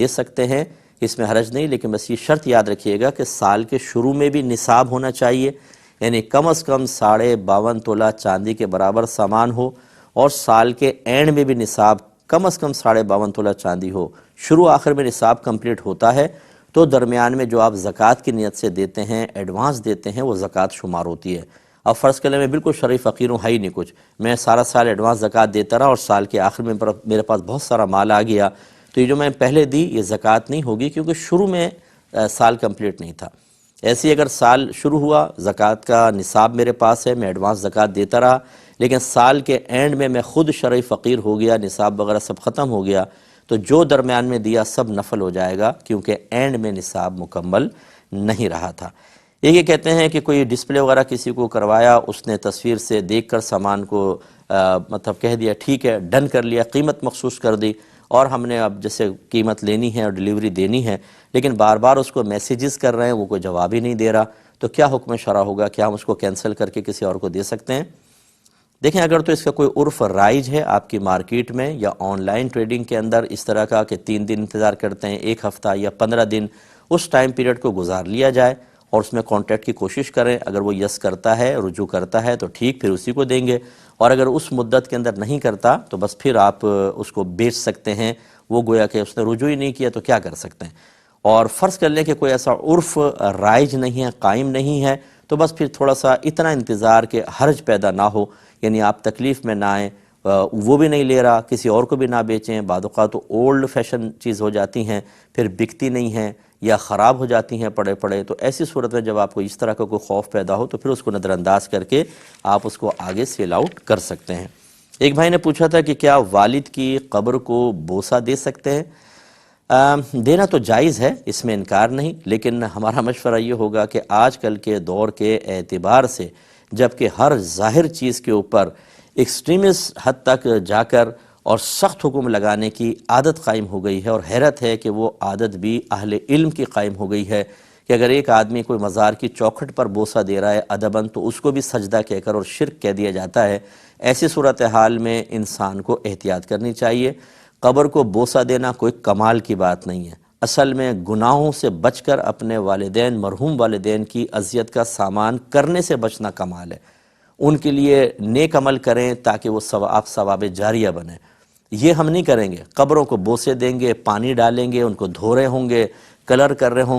دے سکتے ہیں، اس میں حرج نہیں، لیکن بس یہ شرط یاد رکھیے گا کہ سال کے شروع میں بھی نصاب ہونا چاہیے، یعنی کم از کم 52.5 تولہ چاندی کے برابر سامان ہو، اور سال کے اینڈ میں بھی نصاب کم از کم 52.5 تولہ چاندی ہو۔ شروع آخر میں نصاب کمپلیٹ ہوتا ہے تو درمیان میں جو آپ زکوٰۃ کی نیت سے دیتے ہیں، ایڈوانس دیتے ہیں، وہ زکوٰۃ شمار ہوتی ہے۔ اب فرض کر لیں میں بالکل شرعی فقیر ہوں، ہے ہی نہیں کچھ، میں سارا سال ایڈوانس زکوٰۃ دیتا رہا اور سال کے آخر میں میرے پاس بہت سارا مال آ گیا، تو یہ جو میں پہلے دی یہ زکوٰۃ نہیں ہوگی، کیونکہ شروع میں سال کمپلیٹ نہیں تھا۔ ایسے ہی اگر سال شروع ہوا، زکوٰۃ کا نصاب میرے پاس ہے، میں ایڈوانس زکوٰۃ دیتا رہا، لیکن سال کے اینڈ میں خود شرعی فقیر ہو گیا، نصاب وغیرہ سب ختم ہو گیا، تو جو درمیان میں دیا سب نفل ہو جائے گا، کیونکہ اینڈ میں نصاب مکمل نہیں رہا تھا۔ یہ کہتے ہیں کہ کوئی ڈسپلے وغیرہ کسی کو کروایا، اس نے تصویر سے دیکھ کر سامان کو مطلب کہہ دیا ٹھیک ہے، ڈن کر لیا، قیمت مخصوص کر دی، اور ہم نے اب جیسے قیمت لینی ہے اور ڈیلیوری دینی ہے، لیکن بار بار اس کو میسیجز کر رہے ہیں، وہ کوئی جواب ہی نہیں دے رہا، تو کیا حکم شرع ہوگا؟ کیا ہم اس کو کینسل کر کے کسی اور کو دے سکتے ہیں؟ دیکھیں، اگر تو اس کا کوئی عرف رائج ہے آپ کی مارکیٹ میں یا آن لائن ٹریڈنگ کے اندر اس طرح کا کہ 3 دن انتظار کرتے ہیں، 1 ہفتہ یا 15 دن، اس ٹائم پیریڈ کو گزار لیا جائے اور اس میں کانٹیکٹ کی کوشش کریں، اگر وہ یس کرتا ہے، رجوع کرتا ہے تو ٹھیک، پھر اسی کو دیں گے، اور اگر اس مدت کے اندر نہیں کرتا تو بس پھر آپ اس کو بیچ سکتے ہیں، وہ گویا کہ اس نے رجوع ہی نہیں کیا تو کیا کر سکتے ہیں۔ اور فرض کر لیں کہ کوئی ایسا عرف رائج نہیں ہے، قائم نہیں ہے، تو بس پھر تھوڑا سا اتنا انتظار کہ حرج پیدا نہ ہو، یعنی آپ تکلیف میں نہ آئیں، وہ بھی نہیں لے رہا، کسی اور کو بھی نہ بیچیں، بعض اوقات تو اولڈ فیشن چیز ہو جاتی ہیں، پھر بکتی نہیں ہیں یا خراب ہو جاتی ہیں پڑے پڑے، تو ایسی صورت میں جب آپ کو اس طرح کا کوئی خوف پیدا ہو تو پھر اس کو نظر انداز کر کے آپ اس کو آگے سیل آؤٹ کر سکتے ہیں۔ ایک بھائی نے پوچھا تھا کہ کیا والد کی قبر کو بوسہ دے سکتے ہیں؟ دینا تو جائز ہے، اس میں انکار نہیں، لیکن ہمارا مشورہ یہ ہوگا کہ آج کل کے دور کے اعتبار سے جبکہ ہر ظاہر چیز کے اوپر ایکسٹریمسٹ حد تک جا کر اور سخت حکم لگانے کی عادت قائم ہو گئی ہے، اور حیرت ہے کہ وہ عادت بھی اہل علم کی قائم ہو گئی ہے کہ اگر ایک آدمی کوئی مزار کی چوکھٹ پر بوسہ دے رہا ہے ادباً تو اس کو بھی سجدہ کہہ کر اور شرک کہہ دیا جاتا ہے۔ ایسی صورتحال میں انسان کو احتیاط کرنی چاہیے۔ قبر کو بوسہ دینا کوئی کمال کی بات نہیں ہے، اصل میں گناہوں سے بچ کر اپنے والدین، مرحوم والدین کی اذیت کا سامان کرنے سے بچنا کمال ہے۔ ان کے لیے نیک عمل کریں تاکہ وہ آپ ثواب جاریہ بنیں، یہ ہم نہیں کریں گے۔ قبروں کو بوسے دیں گے، پانی ڈالیں گے، ان کو دھو رہے ہوں گے، کلر کر رہے ہوں گے،